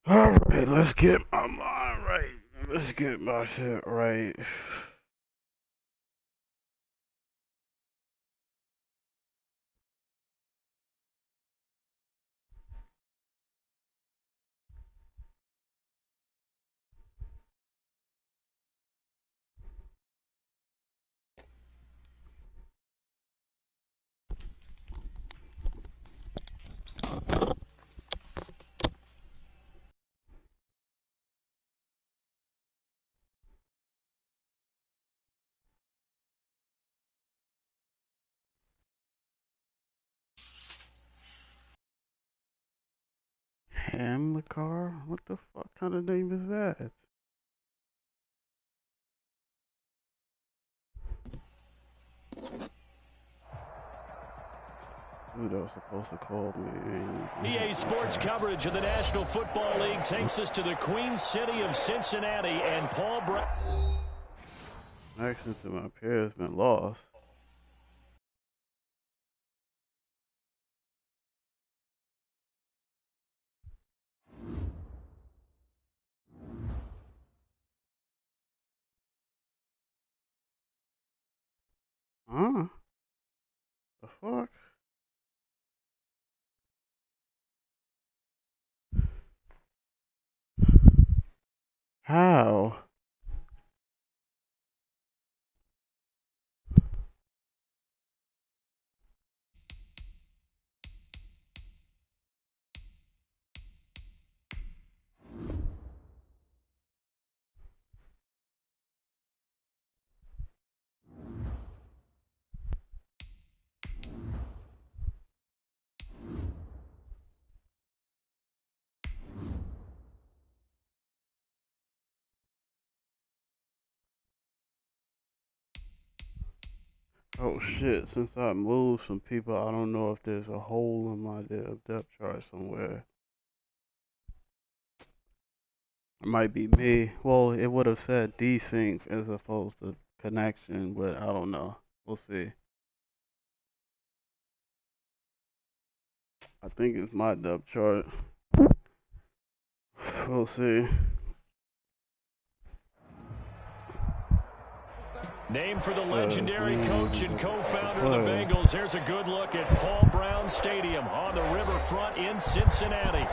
Alright, let's get my mind right. Let's get my shit right. Hamlicar? What the fuck kind of name is that? Who was supposed to call me? EA Sports coverage of the National Football League takes us to the Queen City of Cincinnati, and Paul Brown. Access to my peers been lost. Huh? The fuck? How? Oh shit, since I moved some people, I don't know if there's a hole in my depth chart somewhere. It might be me. Well, it would have said desync as opposed to connection, but I don't know. We'll see. I think it's my depth chart. We'll see. Named for the legendary coach and co-founder of the Bengals, here's a good look at Paul Brown Stadium on the riverfront in Cincinnati.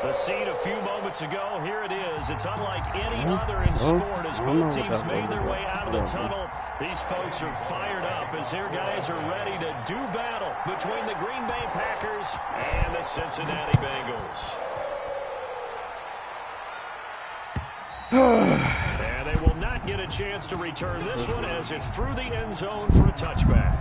The scene a few moments ago, here it is. It's unlike any other in sport as both teams made their way out of the tunnel. These folks are fired up as their guys are ready to do battle between the Green Bay Packers and the Cincinnati Bengals. And they will not get a chance to return this one as it's through the end zone for a touchback.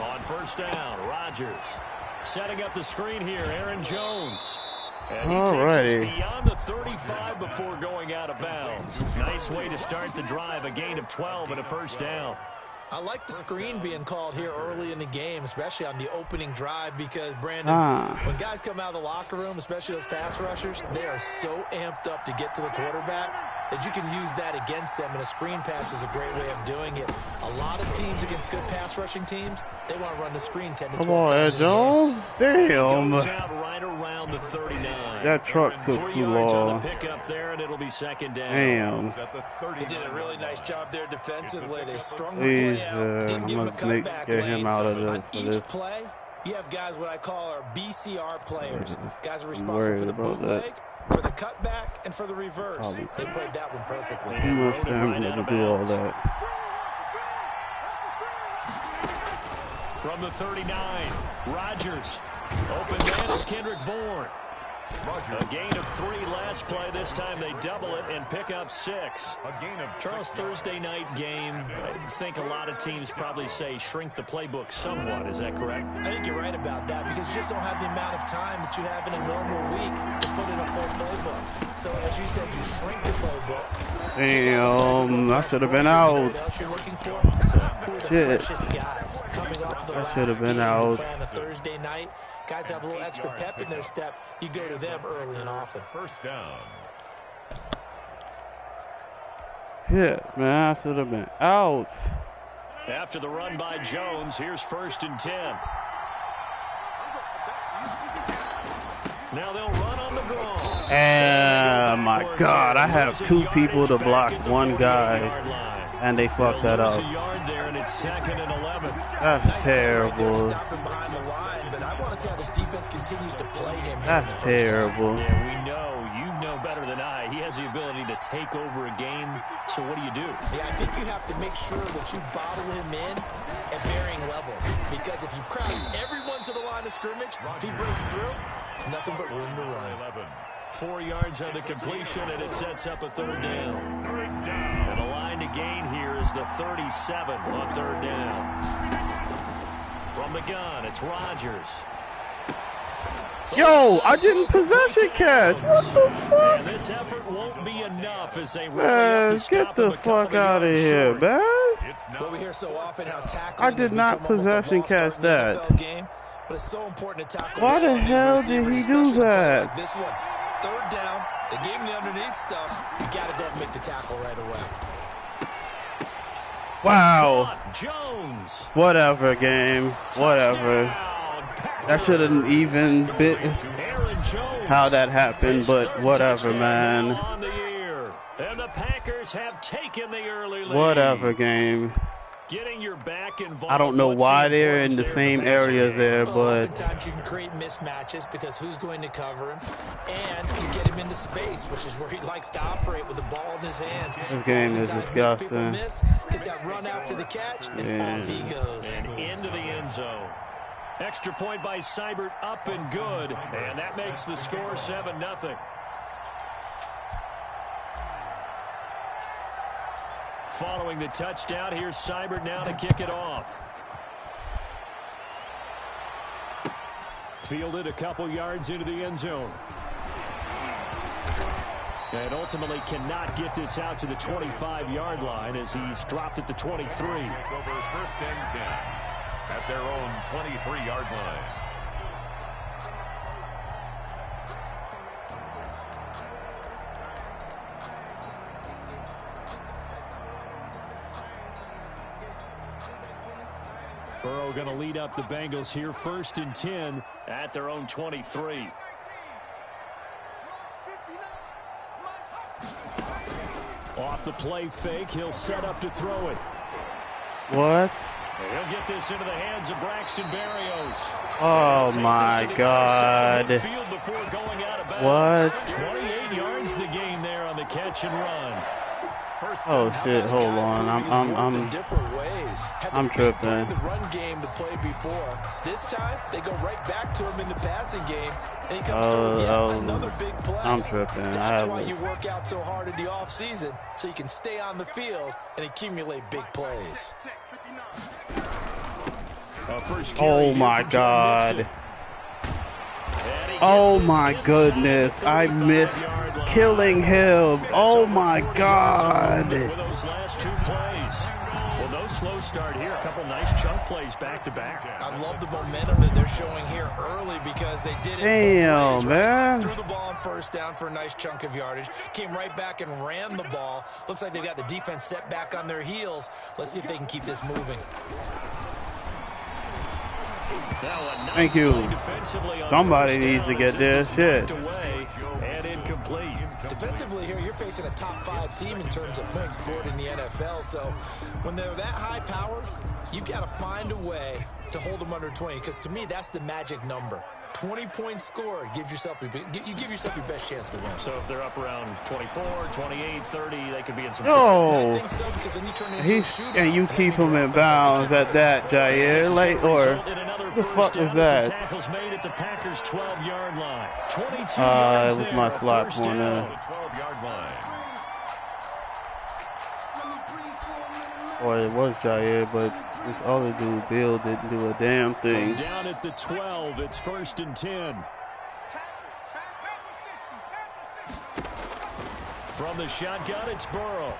On first down, Rodgers setting up the screen here. Aaron Jones. And he takes us beyond the 35 before going out of bounds. Nice way to start the drive. A gain of 12 and a first down. I like the screen being called here early in the game, especially on the opening drive, because, Brandon, when guys come out of the locker room, especially those pass rushers, they are so amped up to get to the quarterback that you can use that against them, and a screen pass is a great way of doing it. A lot of teams against good pass rushing teams, they want to run the screen 10 to 12 times in the game. Damn. Goes out right around the 39. That truck took too long. On the pickup there, and it'll be second down. Damn. They did a really nice job there defensively. They strung the play out, didn't give him a cutback lane. On each play, you have guys what I call our BCR players. Guys are responsible for the bootleg, for the cutback, and for the reverse. They played that one perfectly. He was able to do all that. From the 39, Rodgers. Open man is Kendrick Bourne. A gain of 3 last play. This time they double it and pick up 6. Charles, Thursday night game, I think a lot of teams probably say shrink the playbook somewhat. Is that correct? I think you're right about that because you just don't have the amount of time that you have in a normal week to put in a full playbook. So as you said, you shrink the playbook. Damn, I should have been out. Shit. I should have been out. Thursday night. Guys have a little extra pep in their step. You go to them early and often. First down. Shit, man, I should have been out. After the run by Jones, here's 1st and 10. Now they'll run on the draw. Oh my God, I have 2 people to block 1 guy, and they fucked that up. That's terrible. See how this defense continues to play him. That's terrible. Yeah, we know. You know better than I. He has the ability to take over a game. So what do you do? Yeah, I think you have to make sure that you bottle him in at varying levels. Because if you crowd everyone to the line of scrimmage, if he breaks through, there's nothing but room to run. 4 yards on the completion, and it sets up a 3rd down. And a line to gain here is the 37 on 3rd down. From the gun, it's Rodgers. Yo, I didn't possession catch. What the fuck? And this effort won't be enough as they Man, get the fuck out of here, man. Well, we hear so often how I did not possession catch that. Game, but it's so important to tackle. Why the hell did he do that? Like this one, 3rd down. They gave him the underneath stuff. You got to go and make the tackle right away. Wow. Jones. Whatever, game. Whatever. That shouldn't even been how that happened, but whatever, man. And the Packers have taken the early lead. Whatever, game. Getting your back involved. I don't know why they're in the same area there, but oftentimes you can create mismatches because who's going to cover him, and you get him into space, which is where he likes to operate with the ball in his hands. This game is disgusting. Miss, gets that run after the catch, and off he goes. And into the end zone. Extra point by Seibert, up and good, and that makes the score 7-0. Following the touchdown, here's Seibert now to kick it off. Fielded a couple yards into the end zone. And ultimately cannot get this out to the 25-yard line as he's dropped at the 23. Over 1st and 10 at their own 23-yard line. Burrow going to lead up the Bengals here, 1st and 10 at their own 23. Off the play fake, he'll set up to throw it. what? He'll get this into the hands of Braxton Berrios. Oh my God. What? 28 yards the gain there on the catch and run. Oh shit, hold on. I'm tripping. The run game to play before. This time they go right back to him in the passing game, and he comes through another big play. I'm tripping. That's why you work out so hard in the offseason, so you can stay on the field and accumulate big plays. Oh my God. Oh my goodness. I missed killing him. Oh my God. Those last 2 plays. Well, no slow start here. A couple nice chunk plays back to back. I love the momentum that they're showing here early because they did it. Damn, ways, man. Threw the ball on 1st down for a nice chunk of yardage. Came right back and ran the ball. Looks like they've got the defense set back on their heels. Let's see if they can keep this moving. Thank you. Somebody needs to get this shit. And incomplete. Defensively here, you're facing a top 5 team in terms of points scored in the NFL. So when they're that high powered, you've got to find a way to hold them under 20, because to me, that's the magic number. 20 points scored gives yourself you give yourself your best chance to win. So if they're up around 24, 28, 30, they could be in some trouble. I think so, because then you turn into a shootout. And you keep him in bounds at that, Jair. Like, or what the fuck is that? Tackles made at the Packers' 12-yard line. 22 it yards was there, my slot corner. 12-yard line. Or it was Jair, but this other dude, Bill, didn't do a damn thing. From down at the 12, it's 1st and 10. From the shotgun, it's Burrow.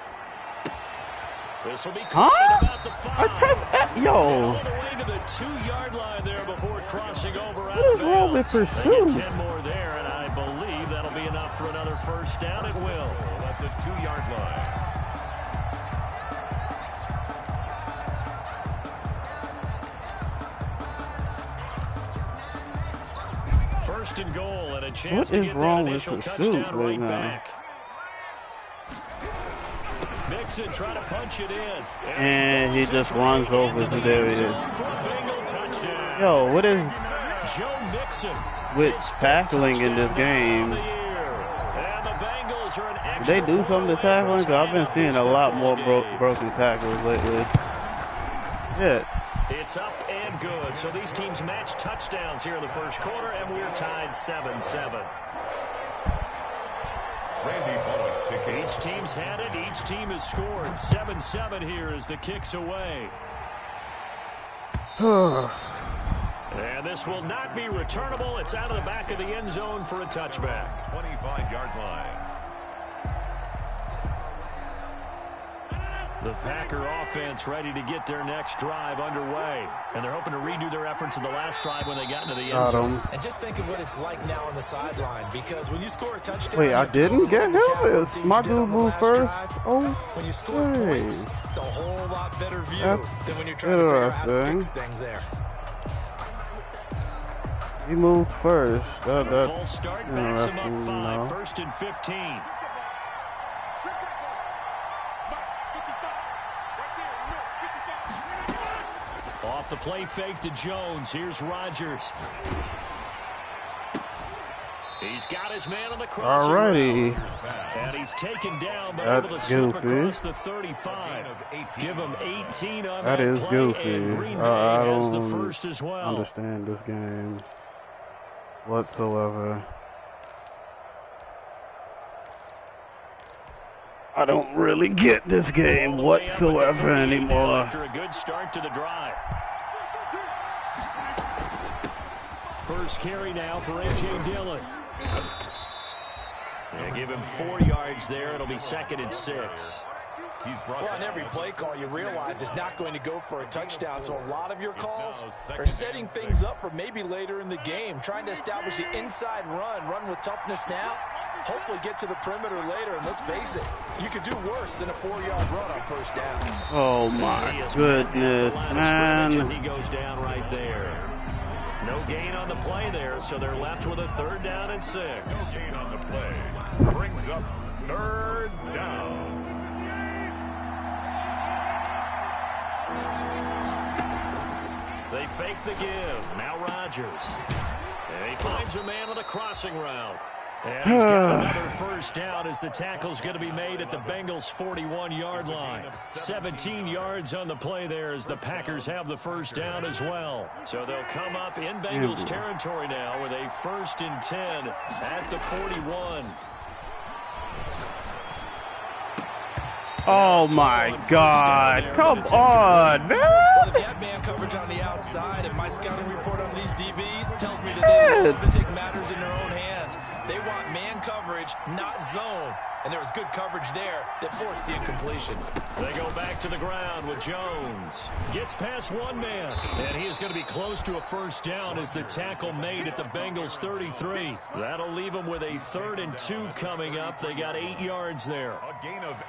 This will be caught about the 5. Yo. All the way to the 2-yard line there before crossing over out What of is wrong with bounds. pursuit? They get 10 more there, and I believe that'll be enough for another first down. It will. At the 2-yard line. First and goal, and a chance What to is get wrong that with initial pursuit touchdown right right now? back. Mixon trying to punch it in. And he just runs over to there he is. Yo, what is Joe Mixon with tackling in this game? Did they do something to tackling? Because I've been seeing a lot more broken tackles lately. Yeah. It's up and good. So these teams match touchdowns here in the first quarter, and we're tied 7-7. Each team's had it. Each team has scored. 7-7 here as the kick's away. And this will not be returnable. It's out of the back of the end zone for a touchback. 25-yard line. The Packer offense ready to get their next drive underway. And they're hoping to redo their efforts in the last drive when they got into the end zone. And just think of what it's like now on the sideline, because when you score a touchdown... Wait, I didn't get him? My dude moved first? Oh, when you score points, it's a whole lot better view than when you're trying to figure out how to fix things there. He moved first. Full start backs him up 5. 1st and 15. Off the play fake to Jones. Here's Rodgers. He's got his man on the crossing. Alrighty. And he's taken down, but That's able to slip goofy. across the 35. Give him 18 on That is play, goofy. and Green Bay I has the don't first as well. understand this game whatsoever. I don't really get this game whatsoever anymore. After a good start to the drive. First carry now for A.J. Dillon. And give him 4 yards there. It'll be 2nd and 6. Well, on every play call, you realize it's not going to go for a touchdown. So a lot of your calls are setting things up for maybe later in the game, trying to establish the inside run with toughness now. Hopefully get to the perimeter later, and let's face it, you could do worse than a 4-yard run on first down. Oh my goodness, man. He goes down right there. No gain on the play there, so they're left with a 3rd down and 6. No gain on the play. Brings up 3rd down. They fake the give. Now Rodgers. And he finds a man on the crossing route. And he's got another first down as the tackle's going to be made at the Bengals' 41-yard line. 17 yards on the play there as the Packers have the first down as well. So they'll come up in Bengals territory now with a 1st and 10 at the 41. Oh my God. Come on, man. Well, they have man coverage on the outside, and my scouting report on these DBs tells me that they love to take matters in their own hands. They want man coverage, not zone. And there was good coverage there that forced the incompletion. They go back to the ground with Jones. Gets past one man. And he is going to be close to a first down as the tackle made at the Bengals 33. That'll leave them with a 3rd and 2 coming up. They got 8 yards there.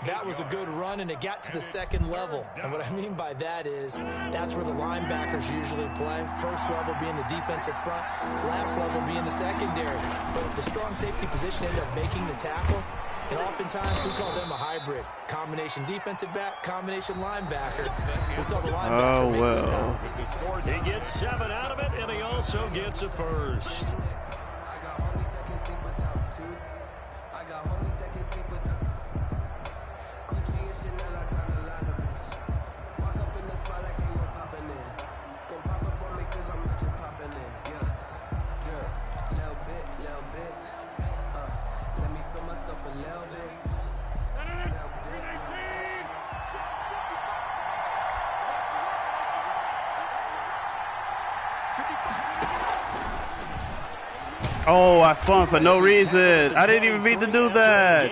That was a good run, and it got to the 2nd level. And what I mean by that is that's where the linebackers usually play. First level being the defensive front, last level being the secondary. But if the strong safety position ended up making the tackle, And oftentimes we call them a hybrid. Combination defensive back, combination linebacker. We saw the linebacker make the stop. He gets 7 out of it, and he also gets a first. Oh, I spun for no reason. I didn't even mean to do that.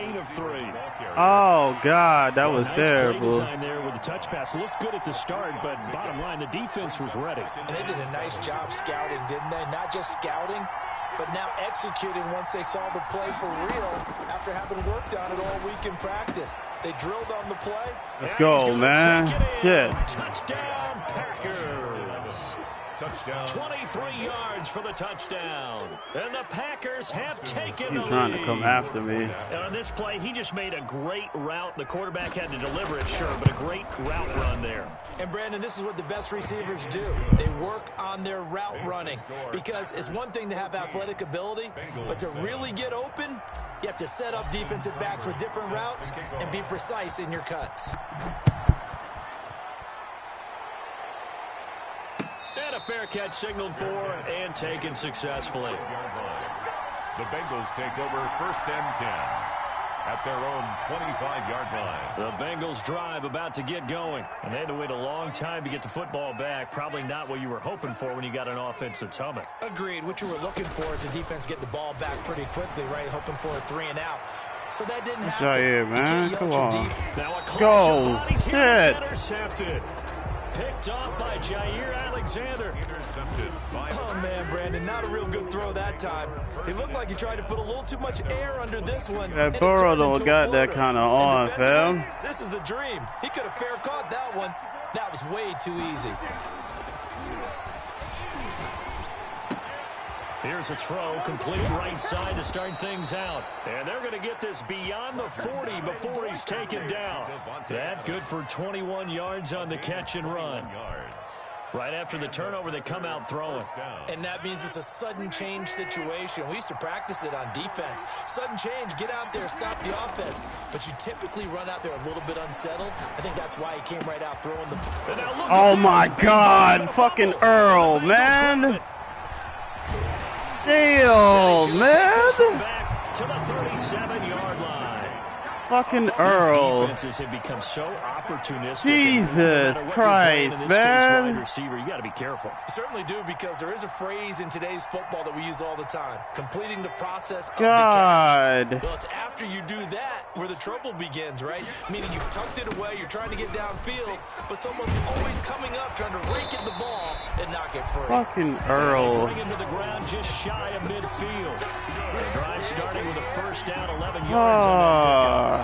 Oh, God, that was terrible. There with the touch pass looked good at the start, but bottom line, the defense was ready. And they did a nice job scouting, didn't they? Not just scouting, but now executing once they saw the play for real after having worked on it all week in practice. They drilled on the play. Let's go, man. Shit. Touchdown, Packers. Touchdown. 23 yards for the touchdown. And the Packers have taken the lead. He's trying to come after me. And on this play, he just made a great route. The quarterback had to deliver it, sure, but a great route run there. And, Brandon, this is what the best receivers do. They work on their route running because it's one thing to have athletic ability, but to really get open, you have to set up defensive backs for different routes and be precise in your cuts. And a fair catch signaled for and taken successfully. The Bengals take over 1st and 10 at their own 25-yard line. The Bengals drive about to get going. And they had to wait a long time to get the football back. Probably not what you were hoping for when you got an offense that's humming. Agreed. What you were looking for is the defense get the ball back pretty quickly, right? Hoping for a 3 and out. So that didn't happen. Right here, man. Come on. Now a go. Shit. Intercepted. Picked off by Jair Alexander. Oh, man, Brandon, not a real good throw that time. He looked like he tried to put a little too much air under this one. That Burrow don't got that kind of on, fam. This is a dream. He could have fair caught that one. That was way too easy. Here's a throw, complete right side to start things out. And they're going to get this beyond the 40 before he's taken down. That good for 21 yards on the catch and run. Right after the turnover, they come out throwing. And that means it's a sudden change situation. We used to practice it on defense. Sudden change, get out there, stop the offense. But you typically run out there a little bit unsettled. I think that's why he came right out throwing the... Oh, my God. Fucking Earl, man. Damn, man. Back to the 37-yard line. Fucking Earl. Defenses have become so opportunistic. Jesus Christ, man. Wide receiver, you got to be careful. You certainly do, because there is a phrase in today's football that we use all the time: completing the process of God. the catch. Well, it's after you do that where the trouble begins, right? Meaning you've tucked it away, you're trying to get downfield, but someone's always coming up trying to rake at the ball and knock it free. Fucking Earl. Bring him to the ground just shy of midfield. The drive starting with a first down, 11 yards on that pickup.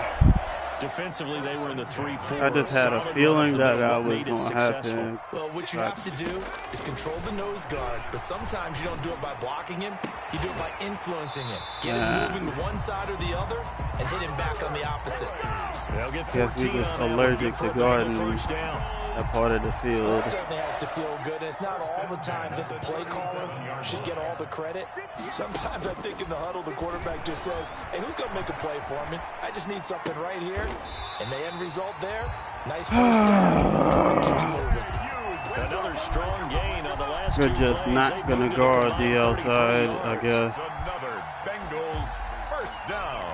Defensively, they were in the 3-4. I just had a feeling that I was going to happen. Well, what you have to do is control the nose guard, but sometimes you don't do it by blocking him. You do it by influencing him. Get him moving to one side or the other and hit him back on the opposite. They'll get 14 Guess we just on allergic to guarding that part of the field. Well, it certainly has to feel good. And it's not all the time that the play caller should get all the credit. Sometimes I think in the huddle, the quarterback just says, hey, who's going to make a play for me? I just need something right here. And the end result there, nice first down. Keeps moving. Another strong gain on the last We're two just plays. not going to guard the outside, I guess. Another Bengals first down.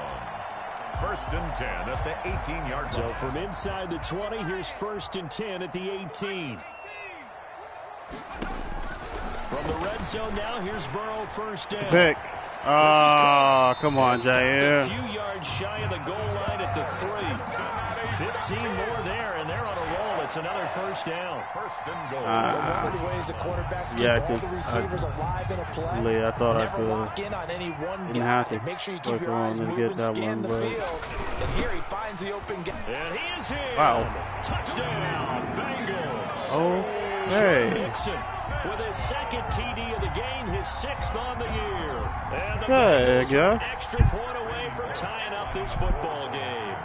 1st and 10 at the 18-yard line. So from inside the 20, here's 1st and 10 at the 18. From the red zone now, here's Burrow, first down. Pick. Oh, come on, Jair. A few yards shy of the goal line at the 3. 15 more there, and they're on a roll. It's another first down. 1st and goal. One of the ways the quarterbacks keep all the receivers alive in a play. I thought I Never could. lock in on any one Didn't guy. have to Make sure you keep work your on eyes and moving, get that scan one, the but- field. And here he finds the open guy. And he is in. Wow. Touchdown, Bengals. Oh, Joe hey. Mixon with his second TD of the game, his 6th on the year. And the the Okay, Bengals are an extra point away from tying up this football game.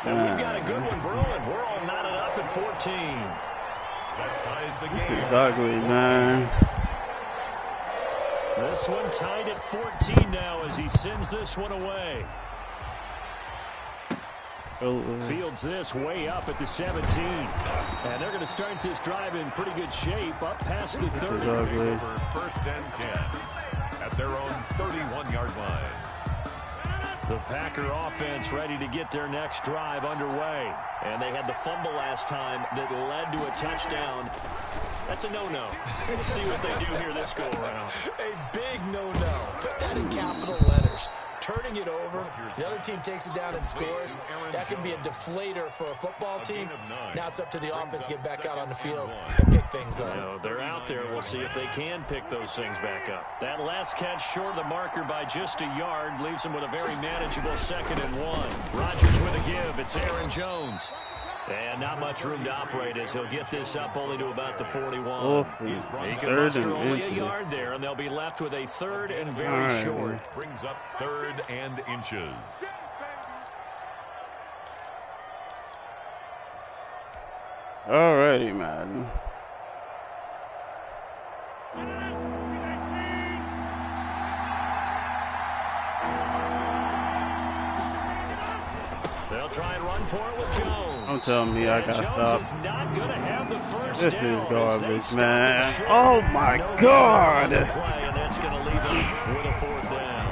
And we've got a good one brewing. We're all knotted up at 14. That ties the game. This is ugly, man. This one tied at 14 now as he sends this one away. Fields this way up at the 17. And they're going to start this drive in pretty good shape up past the 30. Over first and 10 at their own 31-yard line. The Packer offense ready to get their next drive underway. And they had the fumble last time that led to a touchdown. That's a no-no. We'll see what they do here this go-around. A big no-no. Put that in capital letters. Turning it over, the other team takes it down and scores. That can be a deflator for a football team. Now it's up to the offense to get back out on the field and pick things up. No, they're out there. We'll see if they can pick those things back up. That last catch short of the marker by just a yard leaves them with a very manageable 2nd and 1. Rodgers with a give. It's Aaron Jones. And not much room to operate as he'll get this up only to about the 41. He can muster only a yard there, and they'll be left with a 3rd and very short. Brings up 3rd and inches. Alrighty, man. They'll try and run for it with Jones. Don't tell me I got stopped. Is not going to have the first This down is garbage, man. short. Oh my God. And that's going to leave him with a 4th down.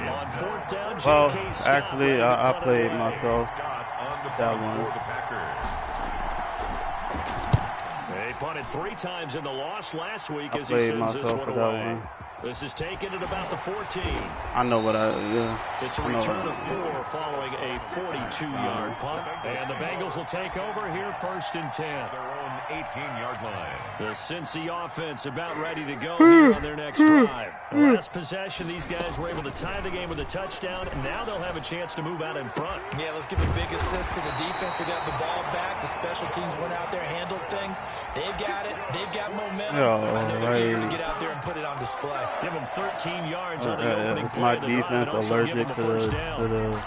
On 4th down, Well, J.K. Scott actually, I played myself that one. They punted 3 times in the loss last week I as he played sends this myself one for that away. one. This is taken at about the 14. I know what yeah. It's a return of 4 following a 42-yard punt. And the Bengals will take over here 1st and 10. Their own 18-yard line. The Cincy offense about ready to go here on their next drive. The last possession, these guys were able to tie the game with a touchdown, and now they'll have a chance to move out in front. Yeah, let's give a big assist to the defense who got the ball back. The special teams went out there, handled things. They've got it. They've got momentum. I know they're eager to get out there and put it on display. Give them 13 yards on the opening play my of the drive, and defense also give them allergic a first down. to the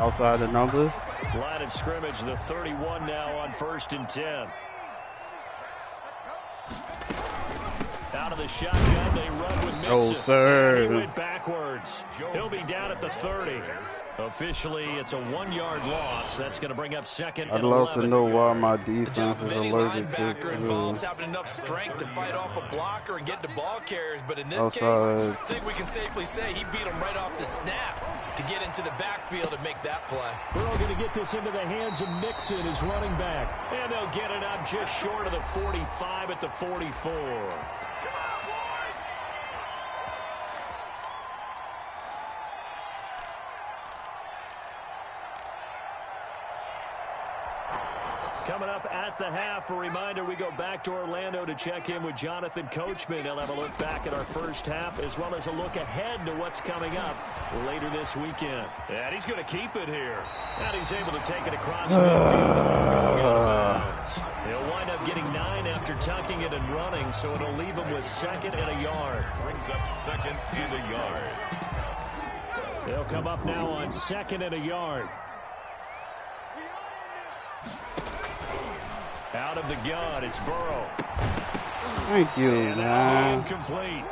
outside the numbers. Line of scrimmage, the 31 now on 1st and 10. Out of the shotgun, they run with Mixon. Oh, sir. He went backwards. He'll be down at the 30. Officially, it's a 1-yard loss. That's going to bring up 2nd and 11. I'd love to know why my defense The job is of any allergic linebacker to involves having enough strength to fight off a blocker and get to ball carriers. But in this case, I think we can safely say he beat him right off the snap to get into the backfield and make that play. Burrow going to get this into the hands of Mixon, his running back. And they'll get it up just short of the 45 at the 44. Coming up at the half, a reminder, we go back to Orlando to check in with Jonathan Coachman. He'll have a look back at our first half as well as a look ahead to what's coming up later this weekend. And he's going to keep it here. And he's able to take it across the midfield. He'll wind up getting 9 after tucking it and running, so it'll leave him with 2nd and a yard. Brings up 2nd and a yard. They'll come up now on 2nd and a yard. Out of the gun, it's Burrow. Thank you, man. Incomplete.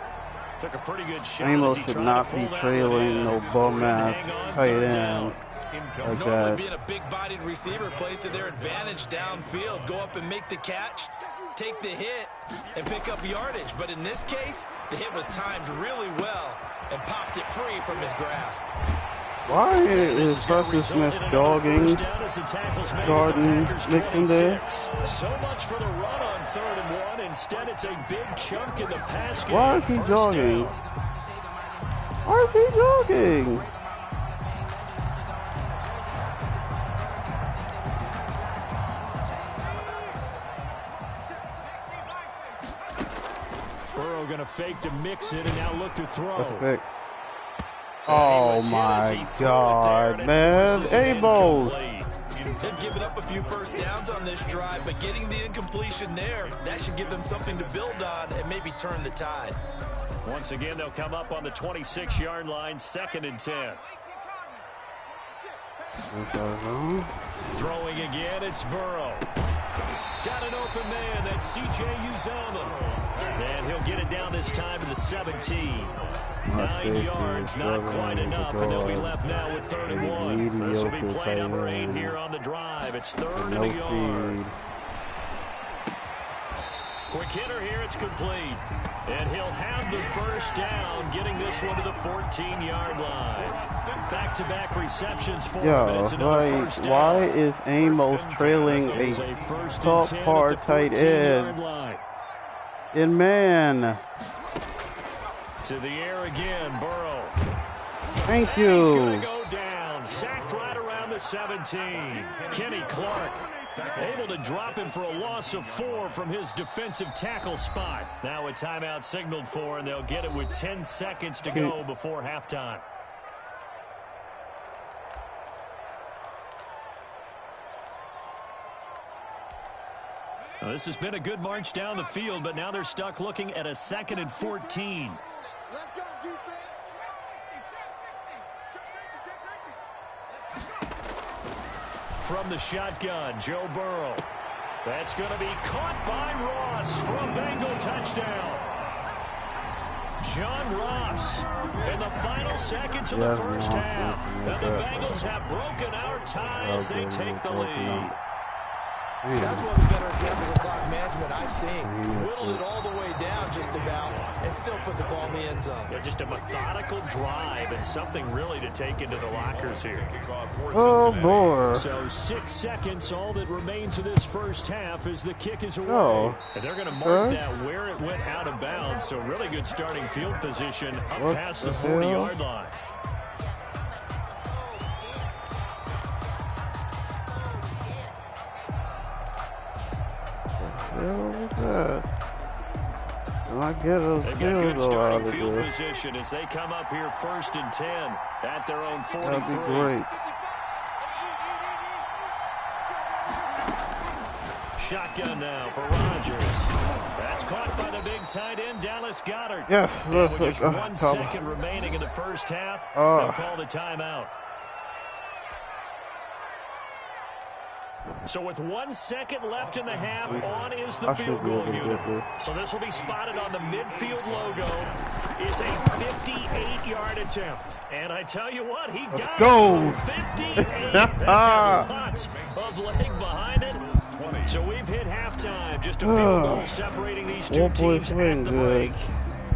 Took a pretty good shot. Amos should not be trailing no bum ass tight end. Normally being a big-bodied receiver plays to their advantage downfield. Go up and make the catch, take the hit, and pick up yardage. But in this case, the hit was timed really well and popped it free from his grasp. Why is Preston Smith jogging, guarding Nixon there? So much for the run on 3rd and 1. Instead, it's a big chunk in the pass game. Why is he jogging? Why is he jogging? Burrow going to fake to Mixon and now look to throw. Oh my God, man. A-balls. They've given up a few first downs on this drive, but getting the incompletion there, that should give them something to build on and maybe turn the tide. Once again, they'll come up on the 26-yard line, 2nd and 10. Throwing again, it's Burrow. Got an open man, that's C.J. Uzomah. And he'll get it down this time to the 17. 9 yards, not quite enough, and they'll be left now with 3rd and 1. This will be play number 8 here on the drive. It's 3rd and a yard. Quick hitter here, it's complete. And he'll have the first down, getting this one to the 14-yard line. Back-to-back receptions for him. It's another first down. Why is Amos trailing a top part tight end? In man. To the air again, Burrow. Thank you. He's going to go down. Sacked right around the 17. Kenny Clark able to drop him for a loss of 4 from his defensive tackle spot. Now a timeout signaled for, and they'll get it with 10 seconds to go before halftime. Now, this has been a good march down the field, but now they're stuck looking at a 2nd and 14. Let's go, defense. From the shotgun, Joe Burrow. That's going to be caught by Ross for a Bengal touchdown. John Ross in the final seconds of the first half. And the Bengals have broken our tie as they take the lead. That's one of the better examples of clock management I've seen. Whittled it all the way down just about and still put the ball in the end zone. Yeah, just a methodical drive and something really to take into the lockers here. Oh, boy. So 6 seconds, all that remains of this first half as the kick is away. Oh. And they're going to mark that where it went out of bounds. So really good starting field position up past the 40-yard line. They've got good starting field position as they come up here 1st and 10 at their own 43. That'd be great. Shotgun now for Rodgers. That's caught by the big tight end, Dallas Goedert. Yes. With just 1 second remaining in the first half, they'll call the timeout. So with 1 second left in the half, on is the field goal unit. So this will be spotted on the midfield logo. It's a 58-yard attempt. And I tell you what, he got it from 58. Lots of leg behind it. So we've hit halftime. Just a field goal separating these two teams at the break.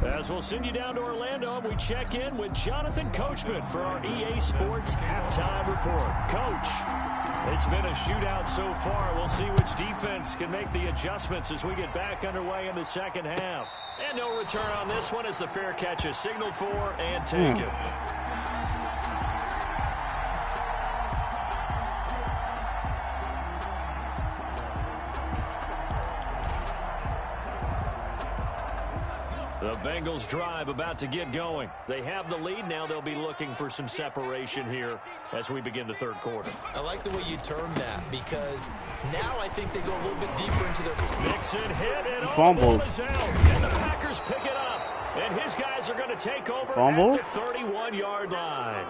As we'll send you down to Orlando, and we check in with Jonathan Coachman for our EA Sports Halftime Report. Coach, it's been a shootout so far. We'll see which defense can make the adjustments as we get back underway in the second half. And no return on this one as the fair catch is signaled for and taken. The Bengals drive about to get going. They have the lead. Now they'll be looking for some separation here as we begin the third quarter. I like the way you termed that because now I think they go a little bit deeper into their... Nixon hit and all is out. And the Packers pick it up. And his guys are going to take over at the 31-yard line.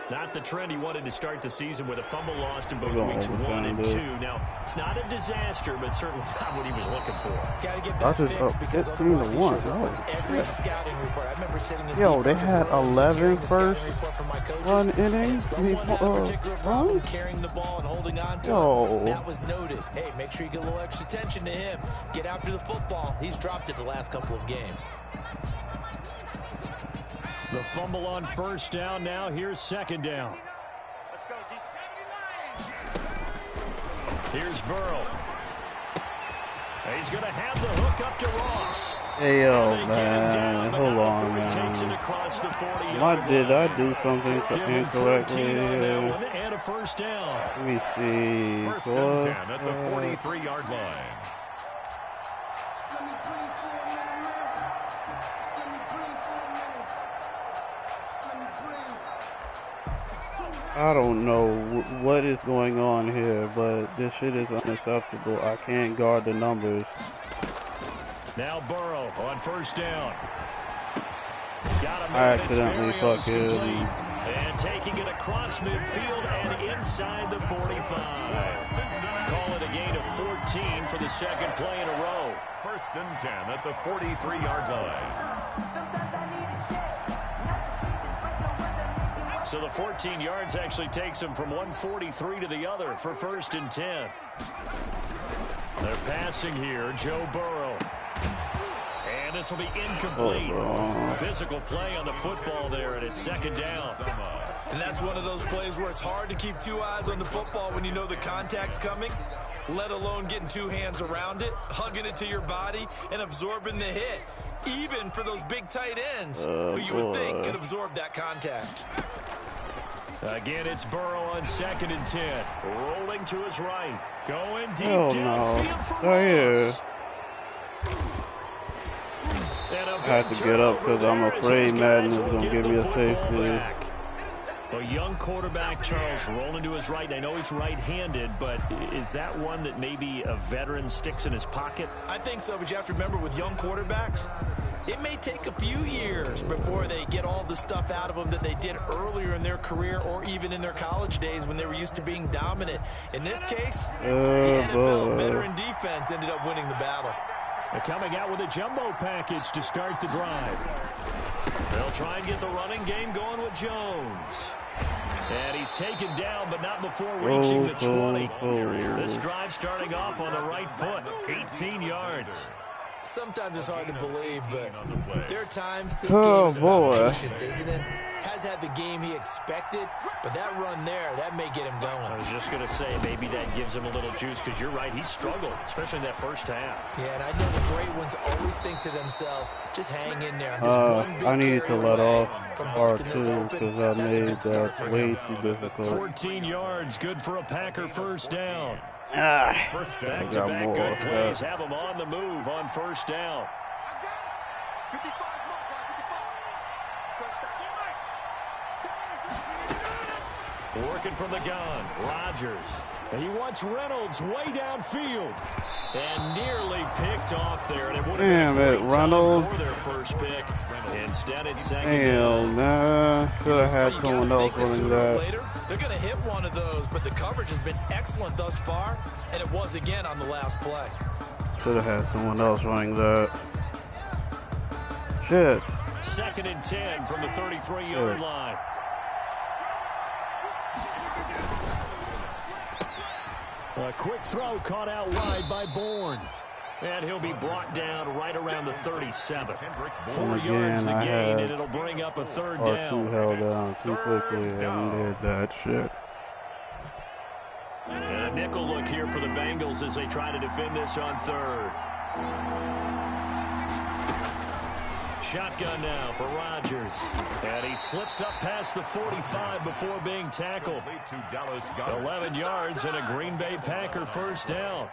Not the trend he wanted to start the season with a fumble lost in both weeks 1 and 2. Now, it's not a disaster, but certainly not what he was looking for. Got to get that fixed because otherwise he shows up every scouting report. I remember sitting in they had 11 first run innings. Carrying the ball and holding on to it. That was noted. Hey, make sure you get a little extra attention to him. Get after the football. He's dropped it the last couple of games. The fumble on first down. Now here's second down. Let's go, defense. Here's Burrow. He's going to have the hook up to Ross. Hey, man. Hold on, man. Did I do something incorrectly here? And a first down. Let me see. First and 10 at the 43-yard line. I don't know what is going on here, but this shit is unacceptable. I can't guard the numbers. Now Burrow on first down. I accidentally fucking... And taking it across midfield and inside the 45. Call it a gain of 14 for the second play in a row. 1st and 10 at the 43-yard line. So the 14 yards actually takes him from 143 to the other for 1st and 10. They're passing here, Joe Burrow. And this will be incomplete. Physical play on the football there, and it's 2nd down. And that's one of those plays where it's hard to keep 2 eyes on the football when you know the contact's coming, let alone getting 2 hands around it, hugging it to your body, and absorbing the hit. Even for those big tight ends who you would think could absorb that contact. Again, it's Burrow on 2nd and 10. Rolling to his right. Going deep downfield for Ross. I had to get up because I'm afraid Madden is going to give me a safety. A young quarterback, Charles, rolling to his right. I know he's right-handed, but is that one that maybe a veteran sticks in his pocket? I think so, but you have to remember with young quarterbacks, it may take a few years before they get all the stuff out of them that they did earlier in their career or even in their college days when they were used to being dominant. In this case, the NFL veteran defense ended up winning the battle. They're coming out with a jumbo package to start the drive. They'll try and get the running game going with Jones. And he's taken down, but not before reaching the 20. This drive starting off on the right foot, 18 yards. Sometimes it's hard to believe, but there are times this game is about patience, isn't it? Has had the game he expected, but that run there, that may get him going. I was just going to say, maybe that gives him a little juice, because you're right, he struggled, especially in that first half. Yeah, and I know the great ones always think to themselves, just hang in there. I'm just one big I needed to let off part 2 because I made that way too difficult. 14 yards, good for a Packer first down. Back-to-back good plays have him on the move on first down. 55, Working from the gun, Rodgers. And he wants Reynolds way downfield. And nearly picked off there. And it would have been Reynolds for their first pick. Instead, it's 2nd down. Nah, should have had someone else running that. They're going to hit one of those, but the coverage has been excellent thus far, and it was again on the last play. Should have had someone else running that. Shit. 2nd and 10 from the 33-yard line. A quick throw caught out wide by Bourne. And he'll be brought down right around the 37. 4 yards the gain, and it'll bring up a 3rd down. R2 held down too quickly and did that shit. And a nickel look here for the Bengals as they try to defend this on 3rd. Shotgun now for Rodgers. And he slips up past the 45 before being tackled. 11 yards and a Green Bay Packer first down.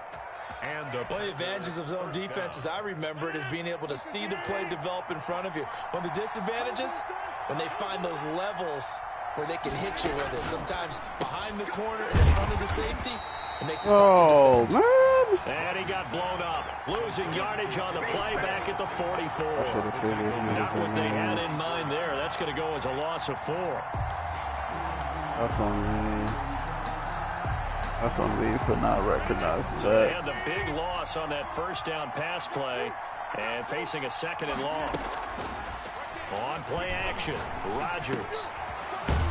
And one of the advantages of zone defense, as I remember it, is being able to see the play develop in front of you. One of the disadvantages, when they find those levels where they can hit you with it. Sometimes behind the corner and in front of the safety, it makes it tough to defend. And he got blown up, losing yardage on the play back at the 44. Not what they had in mind there. That's going to go as a loss of 4. That's on me. That's on me for not recognizing so that. They had the big loss on that first down pass play and facing a 2nd and long. On play action, Rodgers.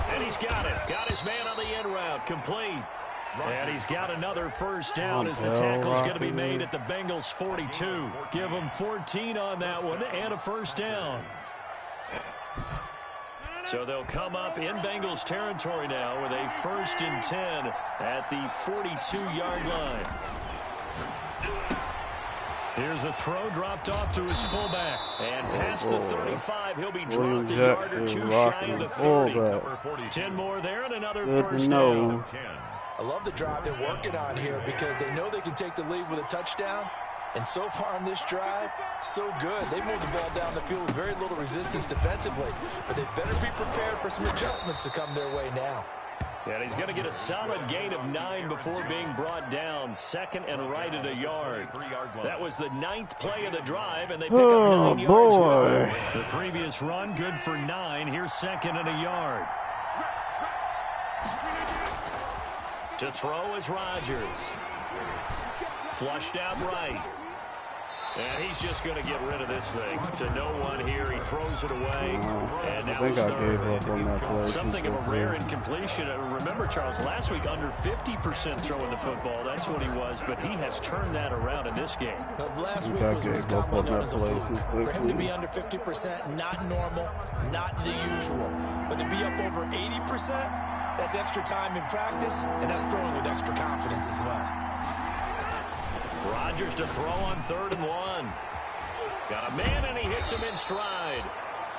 And he's got it. Got his man on the end route, complete. And he's got another first down as the tackle's going to be made at the Bengals 42. Give them 14 on that one and a first down. So they'll come up in Bengals territory now with a 1st and 10 at the 42-yard line. Here's a throw dropped off to his fullback. And past the 35, he'll be dropped a yard or 2 shy of the 30. 10 more there and another first down. I love the drive they're working on here because they know they can take the lead with a touchdown. And so far on this drive, so good. They moved the ball down the field with very little resistance defensively. But they better be prepared for some adjustments to come their way now. And he's going to get a solid gain of 9 before being brought down. 2nd and right at a yard. That was the 9th play of the drive, and they pick up 9 yards. Boy. The previous run, good for 9. Here's 2nd and a yard. To throw is Rodgers. Flushed out right. And he's just going to get rid of this thing. To no one here. He throws it away. And now it's third. Something of a rare incompletion. Remember, Charles, last week under 50% throwing the football. That's what he was. But he has turned that around in this game. Last week was commonly known as a fluke. For him to be under 50%, not normal, not the usual. But to be up over 80%, that's extra time in practice. And that's throwing with extra confidence as well. Rodgers to throw on 3rd and 1. Got a man, and he hits him in stride.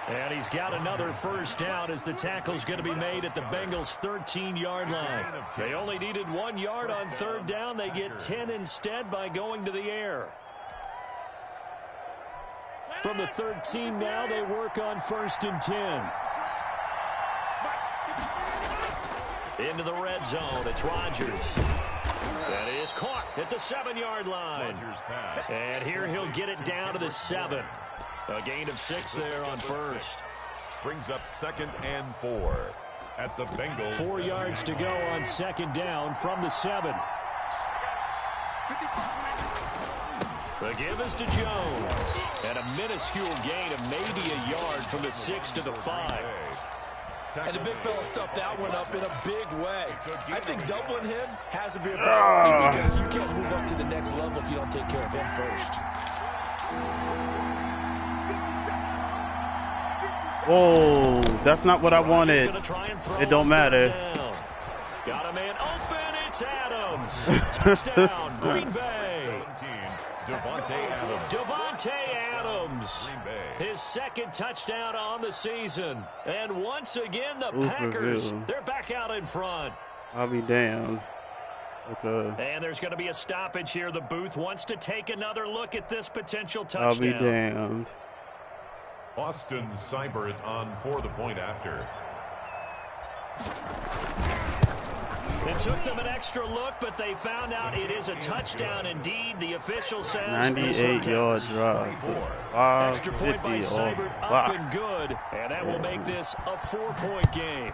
And he's got another first down as the tackle's going to be made at the Bengals' 13-yard line. They only needed 1 yard on 3rd down. They get 10 instead by going to the air. From the 13 now, they work on 1st and 10. Into the red zone, it's Rodgers. That is caught at the 7-yard line. And here he'll get it down to the 7. A gain of 6 there on 1st. Brings up 2nd and 4 at the Bengals. 4 yards to go on 2nd down from the 7. The give is to Jones. And a minuscule gain of maybe a yard from the 6 to the 5. And the big fella stuffed that one up in a big way. I think doubling him has to be a priority because you can't move up to the next level if you don't take care of him first. Whoa, that's not what I wanted. It don't matter. Got a man open. It's Adams. Touchdown, Green Bay. Devontae Adams. His 2nd touchdown on the season. And once again, the Packers, they're back out in front. I'll be damned. Okay. And there's going to be a stoppage here. The booth wants to take another look at this potential touchdown. I'll be damned. Austin Seibert on for the point after. It took them an extra look, but they found out it is a touchdown indeed. The official says 98-yard drive. Extra point by Seibert, up and good. And that will make this a 4-point game.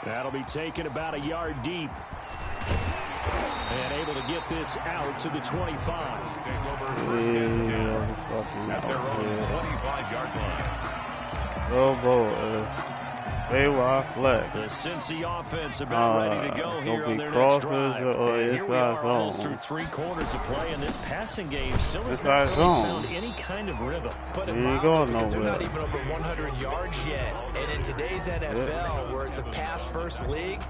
That'll be taken about a yard deep. And able to get this out to the 25. At their own 25-yard line. Oh, boy. The Cincy offense about ready to go here on their next drive. And here we are almost through 3 quarters of play, and this passing game still has not really found any kind of rhythm. But because they're not even over 100 yards yet. And in today's NFL, where it's a pass-first league,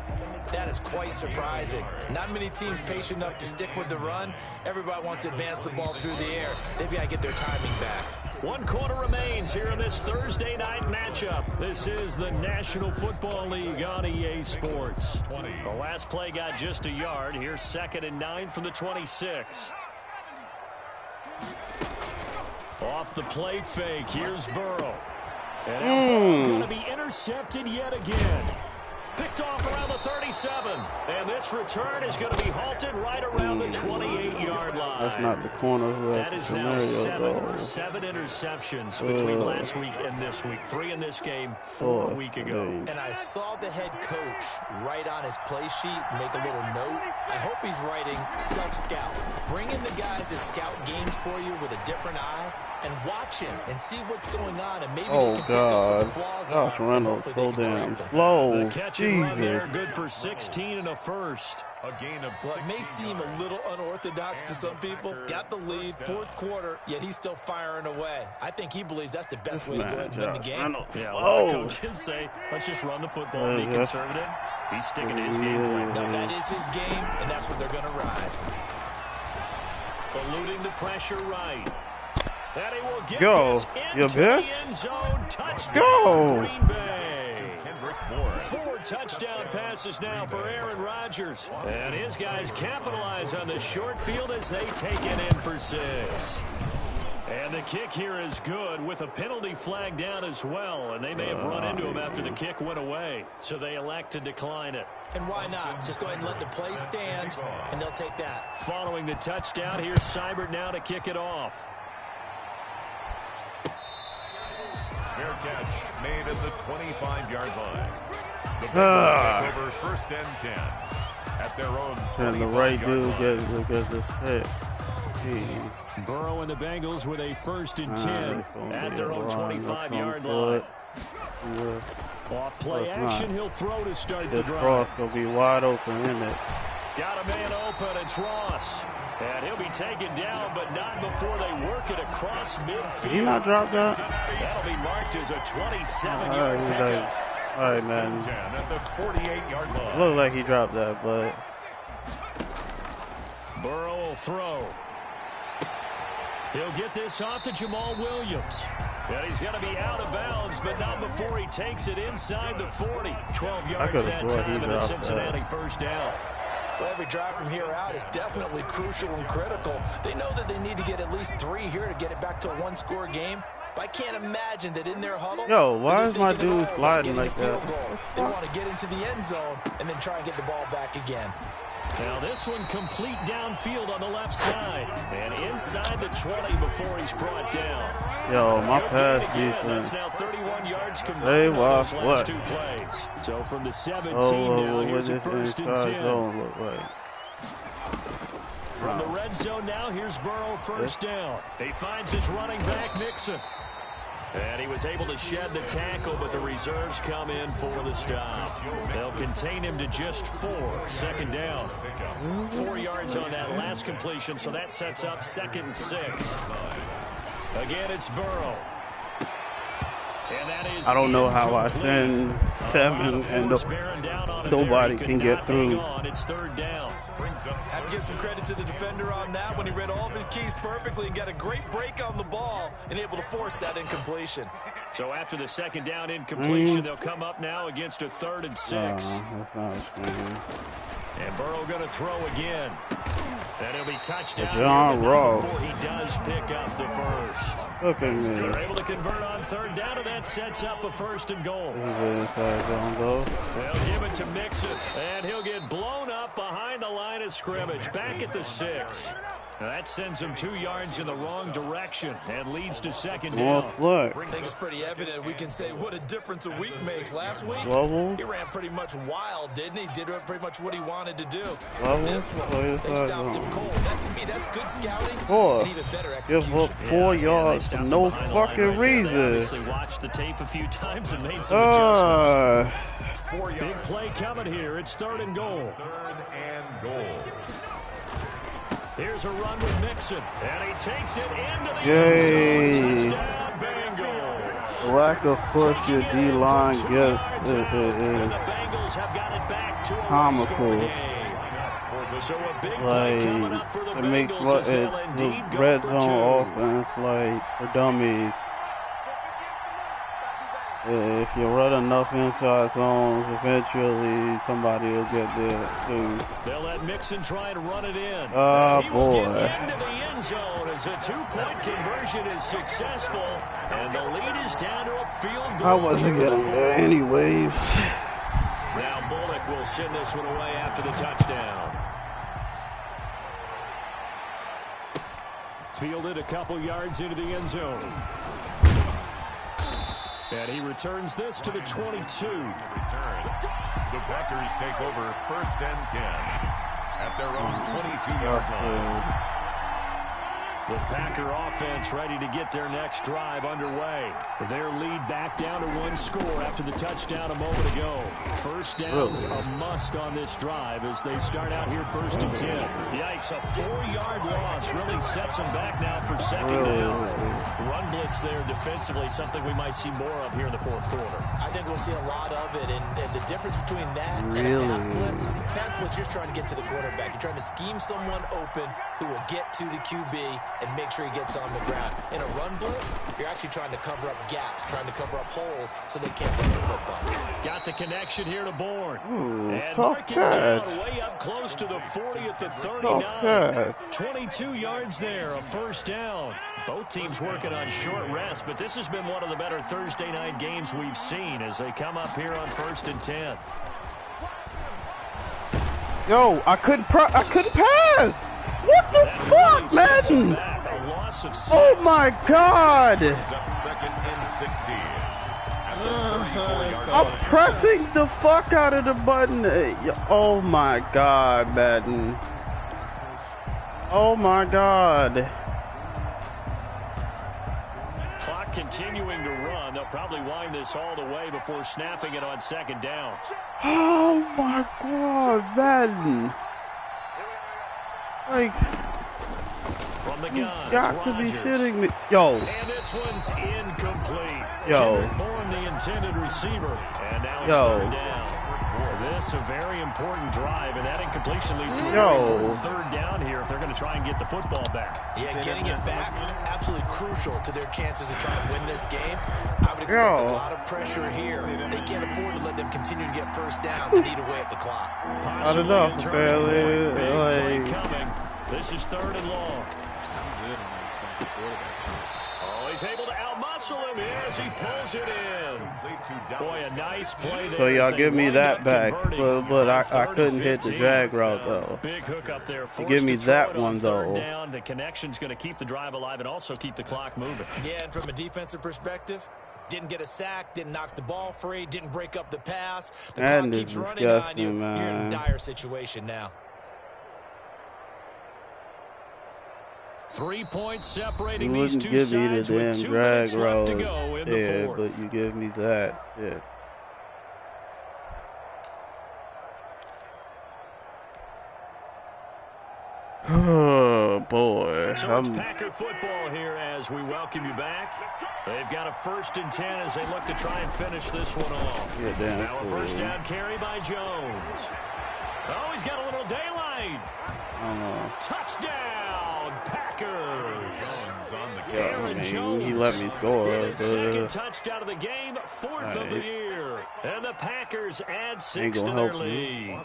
that is quite surprising. Not many teams patient enough to stick with the run. Everybody wants to advance the ball through the air. They've got to get their timing back. 1 quarter remains here in this Thursday night matchup. This is the National Football League on EA Sports. The last play got just a yard. Here's 2nd and 9 from the 26. Off the play fake. Here's Burrow. And going to be intercepted yet again. Picked off around the 37. And this return is going to be halted right around the 28-yard line. That's not the corner. That is now 7 interceptions between last week and this week. 3 in this game, 4 a week ago. And I saw the head coach write on his play sheet, make a little note. I hope he's writing self-scout. Bring in the guys that scout games for you with a different eye and watch him and see what's going on. And maybe they can pick up the flaws. Josh Reynolds so damn slow. The catch and run there, good for 16 and a first. A gain of 6. Well, it may seem a little unorthodox to some people. Got the lead, 4th quarter, yet he's still firing away. I think he believes that's the best way to go ahead and win the game. Yeah, a lot of coaches say, let's just run the football and be conservative. He's sticking to his game plan. No, that is his game, and that's what they're going to ride. Eluding the pressure right. And he will get this into the end zone. Touchdown, Green Bay. 4 touchdown passes now for Aaron Rodgers. And his guys capitalize on the short field as they take it in for 6. And the kick here is good with a penalty flag down as well. And they may have run into him after the kick went away. So they elect to decline it. And why not? Just go ahead and let the play stand, and they'll take that. Following the touchdown, here's Seibert now to kick it off. Fair catch made at the 25-yard line. The Bengals take over 1st and 10 at their own 25-yard line. And the right dude gets this pick. Burrow and the Bengals with a 1st and 10 at their own 25-yard line. Off play action, he'll throw to start the drive. Ross will be wide open, isn't it? Got a man open, it's Ross. And he'll be taken down, but not before they work it across midfield. Did he not drop that? That'll be marked as a 27-yard pickup. All right, man. At the 48-yard line. Looks like he dropped that, but Burrow will throw. He'll get this off to Jamal Williams. And he's going to be out of bounds, but not before he takes it inside the 40. 12 yards that time and a Cincinnati first down. Well, every drive from here out is definitely crucial and critical. They know that they need to get at least 3 here to get it back to a one-score game. But I can't imagine that in their huddle. Yo, why is my dude sliding like that? They want to get into the end zone and then try and get the ball back again. Now this one complete downfield on the left side. And inside the 20 before he's brought down. Yo, my pass defense. That's now 31 yards combined on those last 2 plays. So from the 17 now, here's a 1st and 10. Look like. From the red zone now, here's Burrow first down. He finds his running back, Mixon. And he was able to shed the tackle, but the reserves come in for the stop. They'll contain him to just 4. 2nd down. 4 yards on that last completion, so that sets up 2nd and 6. Again, it's Burrow. And that is, I don't know how I send 7 and nobody can get through. It's 3rd down. Have to give some credit to the defender on that when he read all of his keys perfectly and got a great break on the ball and able to force that incompletion. So after the 2nd down incompletion, they'll come up now against a 3rd and 6. And Burrow going to throw again. And he'll be touchdown before he does pick up the first. Look at me. They're able to convert on 3rd down, and that sets up a 1st and goal. They'll give it to Mixon, and he'll get blown up behind the line of scrimmage, back at the 6. Now that sends him 2 yards in the wrong direction and leads to 2nd down. I think it's pretty evident. We can say what a difference a week makes. Last week, he ran pretty much wild, didn't he? Did pretty much what he wanted to do. This one, they stopped him cold. That, to me, that's good scouting and even better execution. Give up 4 yards for no fucking reason. They obviously watched the tape a few times and made some adjustments. Big play coming here. It's 3rd and goal. 3rd and goal. Here's a run with Mixon, and he takes it into the end zone. Touchdown, Bengals. Lack of push your D-line gets and the Bengals have got it back to a comical. So a big play coming up for the It makes Bengals the red zone offense like for dummies. If you run enough inside zones, eventually somebody will get there too. They'll let Mixon try and run it in. Oh, boy. Get into the end zone as a 2-point conversion is successful, and the lead is down to a field goal. I wasn't getting there anyways. Now Bullock will send this one away after the touchdown. Fielded a couple yards into the end zone. And he returns this to the 22. The Packers take over 1st and 10 at their own 22-yard line. The Packer offense ready to get their next drive underway. Their lead back down to 1 score after the touchdown a moment ago. First down's a must on this drive as they start out here 1st and 10. Yikes, a 4-yard loss really sets them back now for 2nd down. Run blitz there defensively, something we might see more of here in the 4th quarter. I think we'll see a lot of it, and the difference between that and a pass blitz, you're just trying to get to the quarterback. You're trying to scheme someone open who will get to the QB and make sure he gets on the ground. In a run blitz, you're actually trying to cover up gaps, trying to cover up holes so they can't run the football. Got the connection here to Bourne. And mark it down way up close to the 40 at the 39. 22 yards there, a first down. Both teams working on short rest, but this has been one of the better Thursday night games we've seen as they come up here on 1st and 10. Yo, I couldn't pass. What the fuck, Madden? Oh my God! I'm pressing the fuck out of the button. Oh my God, Madden. Oh my God. Clock continuing to run. They'll probably wind this all the way before snapping it on 2nd down. Oh my God, Madden. Like, from the gun, you got to be shitting me. Yo. And this one's incomplete. Yo. Bourne, the intended receiver. And now it's 3rd down. This a very important drive, and that incompletion leads to a 3rd down here if they're going to try and get the football back. Yeah, getting it back, absolutely crucial to their chances of trying to win this game. I would expect a lot of pressure here. They can't afford to let them continue to get first downs and eat away at the clock. I don't know, fairly. This is 3rd and long. Oh, he's able to outmuscle him here as he pulls it in. Boy, a nice play there. So y'all give me that back, but I couldn't hit the drag route though. Big hook up there. Give me that one though. Down. The connection's going to keep the drive alive and also keep the clock moving. Yeah, and from a defensive perspective, didn't get a sack, didn't knock the ball free, didn't break up the pass. The clock keeps running on you. Man. You're in a dire situation now. 3 points separating you these two give sides me the with damn 2 drag minutes left to road. go in the Yeah, 4th. but you give me that shit. Oh boy. So it's Packer football here as we welcome you back. They've got a 1st and 10 as they look to try and finish this one off. Now a 1st down carry by Jones. Oh, he's got a little daylight. Touchdown, Packers. Aaron Jones, he let me score. His 2nd touchdown of the game, 4th of the year. And the Packers add 6 to their lead.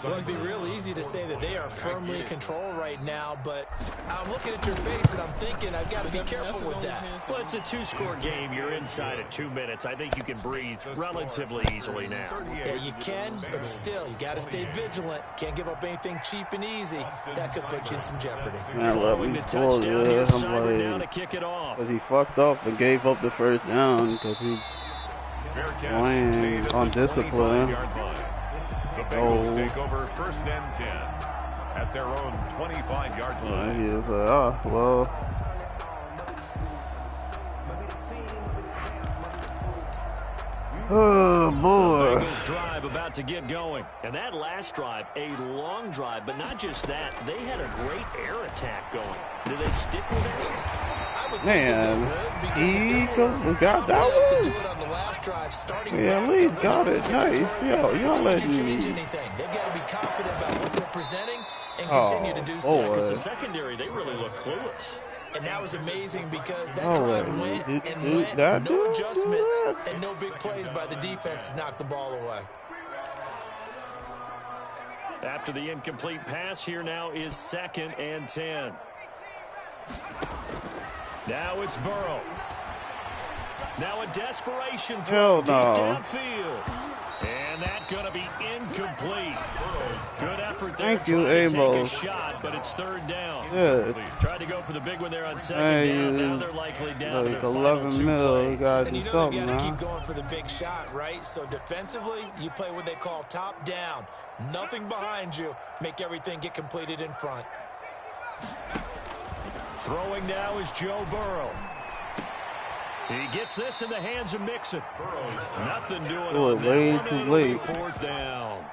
Well, it'd be real easy to say that they are firmly in control right now, but I'm looking at your face and I'm thinking I've got to be careful with that. Well, it's a 2-score game. You're inside of 2 minutes. I think you can breathe relatively easily now. Yeah, you can, but still, you got to stay vigilant. Can't give up anything cheap and easy. That could put you in some jeopardy. Man, let me score, I'm like, kick it off. Because he fucked up and gave up the 1st down because he's playing on discipline. The Bengals take over 1st and 10 at their own 25-yard line. He was like, oh, well. Oh, boy. The Bengals drive about to get going. And that last drive, a long drive, but not just that. They had a great air attack going. Do they stick with it? Man, he got that one. Yeah, at least got it. Nice. Yo, y'all letting me. They've got to be confident about what they're presenting and continue to do so. Because the secondary, they really look clueless. And that was amazing because that drive went and went. No adjustments and no big plays by the defense to knock the ball away. After the incomplete pass, here now is 2nd and 10. Now it's Burrow. Now a desperation throw deep downfield. And that's going to be incomplete. Good effort there. Thank you, Amo. Take a shot, but it's 3rd down. Good. Tried to go for the big one there on 2nd down. Now they're likely down to their final 2 plays. Guys, and you know they got to keep going for the big shot, right? So defensively, you play what they call top down. Nothing behind you. Make everything get completed in front. Throwing now is Joe Burrow. He gets this in the hands of Mixon. Nothing doing on way too late. 4th down.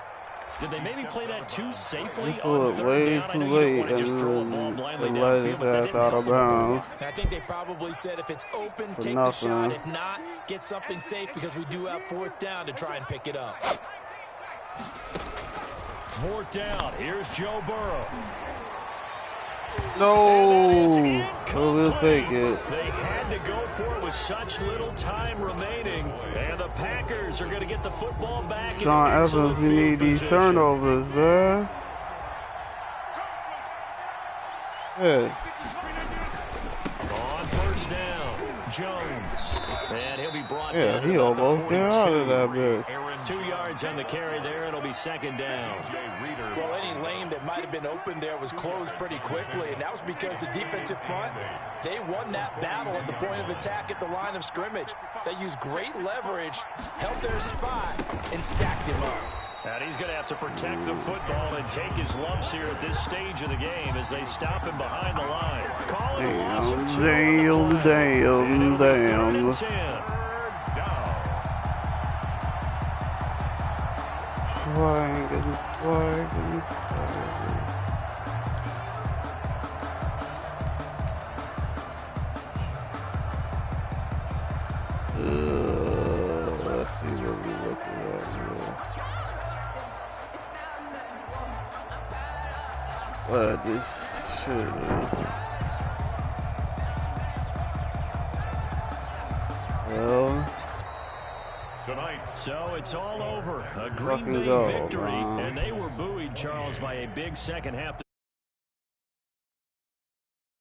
Did they maybe play that too safely on 3rd down? I know you don't want to just throw a ball blindly downfield, but that didn't come out. I think they probably said if it's open, take the shot. If not, get something safe because we do have 4th down to try and pick it up. 4th down. Here's Joe Burrow. No. We'll take it. They had to go for it with such little time remaining. And the Packers are going to get the football back. John Evans, we need these turnovers, man. Yeah. On first down, Jones. And he'll be brought Yeah, down. he almost got out of that bit. 2 yards on the carry there. It'll be second down. Well, any lane that might have been open there was closed pretty quickly, and that was because the defensive front, they won that battle at the point of attack at the line of scrimmage. They used great leverage, held their spot, and stacked him up. And he's going to have to protect the football and take his lumps here at this stage of the game as they stop him behind the line. Call it a loss of 2 on the play. And it'll be 3rd and 10. Let's see what we're looking at here. What this shit is. Well. So it's all over. A Green Bay victory, and they were buoyed, Charles, by a big second half.